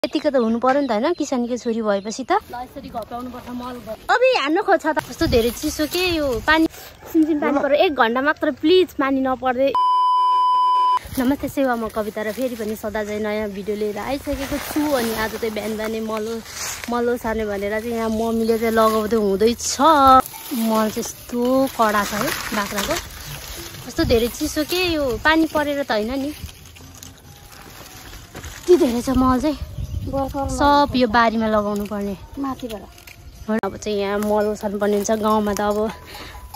यतिको त हुनु पर्यो नि त हैन किसानीको छोरी भएपछि त ल यसरी घपाउनु पर्छ मल गर अबे हान्न खोज्छ त कस्तो धेरै चिसो के यो पानी सिमसिम पानी पर्यो 1 घण्टा मात्र प्लिज पानी नपर्दै नमस्ते सेवा म कविता र फेरि पनि सदा चाहिँ नयाँ भिडियो लिएर आइसकेको छु अनि आज चाहिँ बिहान बिहानै मलो सार्ने भनेर चाहिँ यहाँ मम्मीले चाहिँ लगाउँदै हुँदैछ मल चाहिँ यस्तो कडा छ है बाख्राको कस्तो धेरै चिसो के यो पानी परेर त हैन नि के धेरै छ मल चाहिँ सब यो बारीमा लगाउनु पर्ने माथिबाट अब चाहिँ यहाँ मल ओसार्नु पर्ने हुन्छ गाउँमा त अब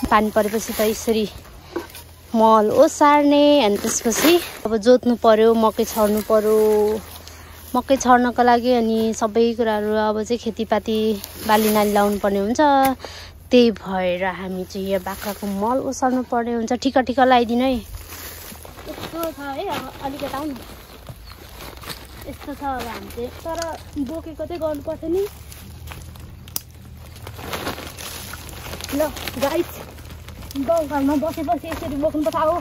पानी परेपछि त यसरी मल ओसार्ने अनि त्यसपछि अब जोत्नु पर्यो मकै छर्नु पर्यो मकै छर्नको लागि अनि सबै कुराहरू अब चाहिँ खेतीपाती बालीनाली लाउनु पर्ने हुन्छ त्यही भएर हामी चाहिँ यो बाख्राको मल ओसार्नु पर्ने हुन्छ ठिक्क लगाइदिनु है यस्तो छ है अब अलिकति आउनु यस्तो छ अब हामी चाहिँ तर बोकेको चाहिँ गर्नुपर्छ नि ल गाइस गाउँघरमा बसेपछि यसरी बोक्नुपर्छ हो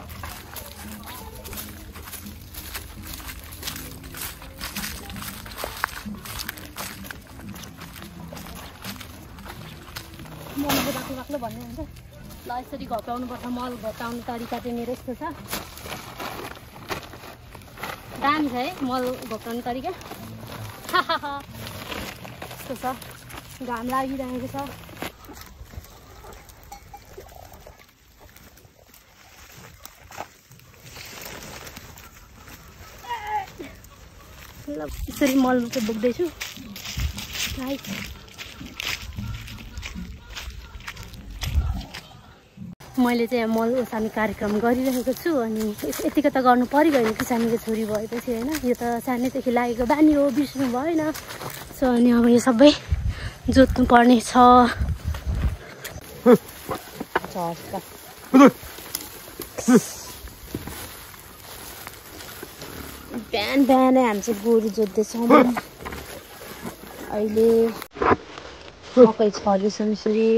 मलको बाक्लो भन्ने हुन्छ ल यसरी घटाउनुपर्छ मल घटाउने तरिका चाहिँ मेरो यस्तो छ दामी छ है मल घटाउने तरिका यस्तो छ घाम लागिरहेको छ ल यसरी मल चाहिँ बोक्दैछु मैले चाहिँ मल ओसार्ने कार्यक्रम गरिरहेको छु अनि यतिको त गर्नु परिगयो किसानीको छोरी भएपछि होइन यो त सानैदेखि लागेको बानी हो बिर्स्नु भएन सो अनि अब यो सबै जोत्नु पर्ने छ बिहान बिहानै हामी चाहिँ गोरु जोत्दैछौँ अहिले मकै छर्दैछौँ यसरी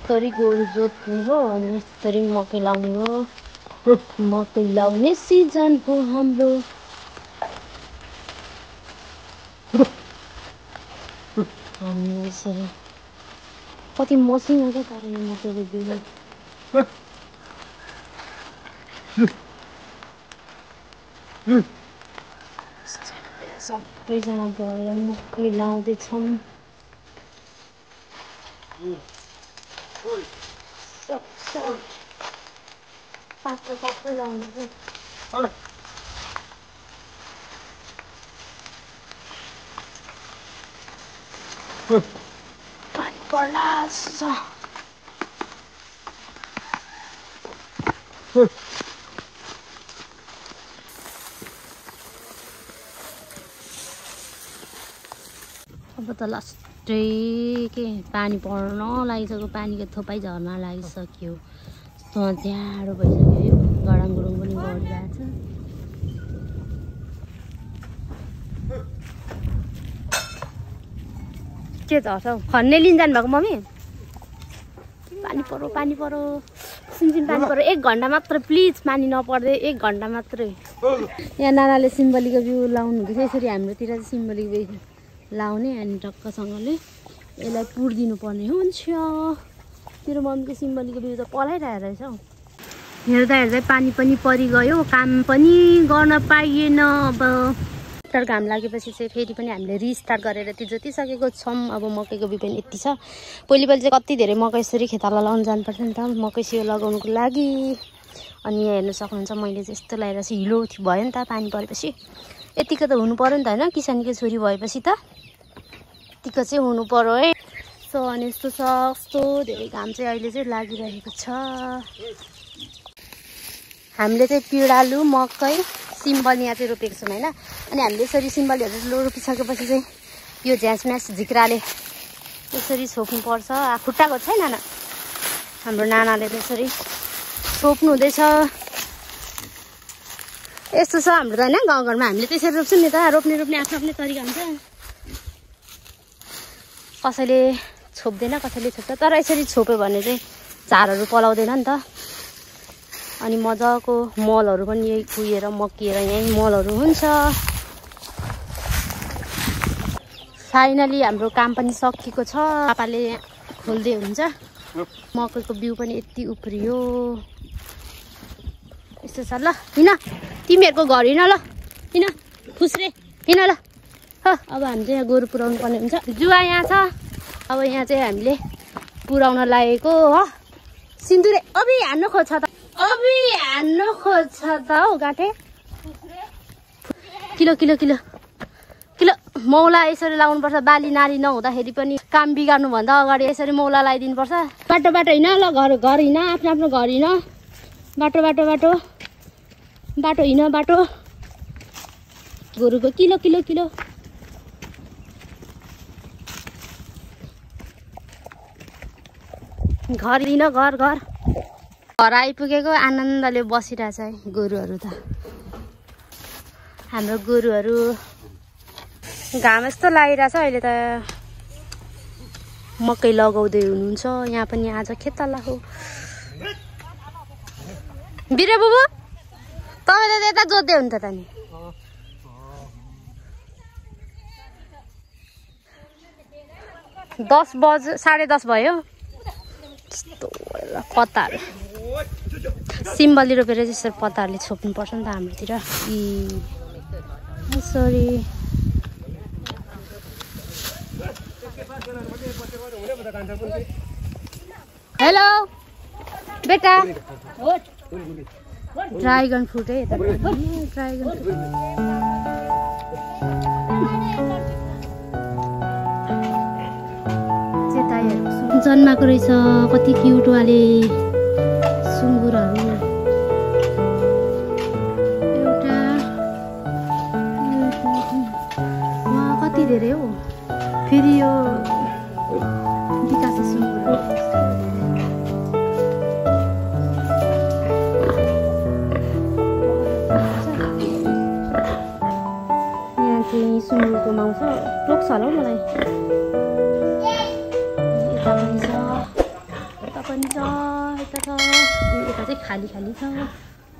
यसरी गोरु जोत्ने हो अनि यसरी मकै लाउने हो मकै लाउने सिजन हो हाम्रो हामी यसरी कति मसिनो क्या तर यो मकैको बिउ सबैजना गएर मकै लाउँदैछौँ पाक्रो लाउँदैछ पानी पर्ला अब त लास्टै के पानी पर्न लागिसक्यो पानीको थोपाइ झर्न लागिसक्यो जाडो भइसक्यो यो गरम गुरुङ पनि गरिरहेछ के झर्छ खन्ने लिन जानुभएको मम्मी पानी परो सिमसिम पानी परो 1 घण्टा मात्र प्लिज पानी नपर्दै 1 घण्टा मात्रै यहाँ नानाले सिम्बलीको बिउ लाउनु हुँदैछ यसरी हाम्रोतिर चाहिँ सिम्बलीको बिउ लाउने अनि टक्कसँगले यसलाई पुर्दिनु पर्ने हुन्छ मेरो मम्मीको सिम्बलीको बिउ त पलाइरहेको रहेछ हौ हेर्दा पानी पनि परिगयो काम पनि गर्न पाइएन अब तर घाम लागेपछि चाहिँ फेरि पनि हामीले रिस्टार्ट गरेर त्यो जोतिसकेको छौँ अब मकैको बिउ पनि यति छ पहिले चाहिँ कति धेरै मकै यसरी खेताला लाउनु जानुपर्छ नि त मकै सियो लगाउनुको लागि अनि यहाँ हेर्नु सक्नुहुन्छ मैले चाहिँ यस्तो लगाएर चाहिँ हिलो भयो नि त पानी परेपछि यतिको त हुनु पर्यो नि त होइन किसानीको छोरी भएपछि त यतिको चाहिँ हुनु पर्यो है सो अनि यस्तो छ कस्तो धेरै घाम चाहिँ अहिले चाहिँ लागिरहेको छ हामीले चाहिँ पिँडालु मकै सिम्बल यहाँ चाहिँ रोपेको छौँ होइन अनि हामीले यसरी सिम्बलहरू रोपिसकेपछि चाहिँ यो झ्यासम्यास झिक्राले यसरी छोप्नुपर्छ खुट्टाको छैन हाम्रो नानाले त्यसरी छोप्नु हुँदैछ यस्तो छ हाम्रो त हैन गाउँघरमा हामीले त्यसरी रोप्छौं नि त रोप्ने आफ्नो आफ्नो तरिका हुन्छ कसैले छोप्दैन कसैले छोप्छ, तर यसरी छोप्यो भने चाहिँ झारहरू पलाउँदैन नि त। अनि मजाको मलहरू पनि यही कुहिएर मकिएर यहीँ मलहरू हुन्छ। फाइनली हाम्रो काम पनि सकिएको छ। पापाले खोल्दै हुन्छ। मकैको बिउ पनि यति उफ्रियो। यस्तो छ ल, हिँड तिमीहरूको घर हिँड ल, हिँड खुस्रे हिँड ल। अब हामी चाहिँ यहाँ गोरु पुऱ्याउनु पर्ने हुन्छ। जुवा यहाँ छ। अब यहाँ चाहिँ हामीले पुऱ्याउन लागेको हो। सिन्दुरे अबि हान्नु खोज्छ त, अबि हान्नु खोज्छ त हौ गाँठे। किलो किलो किलो किलो मौला यसरी लाउनुपर्छ। बाली नारी नहुँदाखेरि पनि काम बिगार्नुभन्दा अगाडि यसरी मौला लगाइदिनुपर्छ। बाटो बाटो हिँड ल, घर घर हिँड, आफ्नो आफ्नो घर हिँड। बाटो बाटो बाटो बाटो हिँड, बाटो। गोरुको किलो किलो किलो। घर हिँड, घर घर। घर आइपुगेको आनन्दले बसिरहेछ है गोरुहरू त। हाम्रो गोरुहरू घाम यस्तो लागिरहेछ। अहिले त मकै लगाउँदै हुनुहुन्छ। यहाँ पनि आज खेताला हो। बिरे बुबु तपाईँले त यता जोत्दै हुन्छ त नि। दस बज 10:30 भयो। पत्तार सिम्बली रोपेर चाहिँ यसरी पत्ताहरूले छोप्नुपर्छ नि त हाम्रोतिर। सरी हेलो बेटा। ड्राइगन फ्रुट है यता। ड्राइगन फ्रुट जन्माएको रहेछ। कति क्युट वाले सुँगुरहरू। एउटा कति धेरै हो। फेरि यो विकासे सुँगुर। यहाँ चाहिँ सुँगुरको माउछ टोक्छ होला हौ मलाई। यता पनि छ, यता पनि छ, यता छ। यता चाहिँ खाली खाली छ।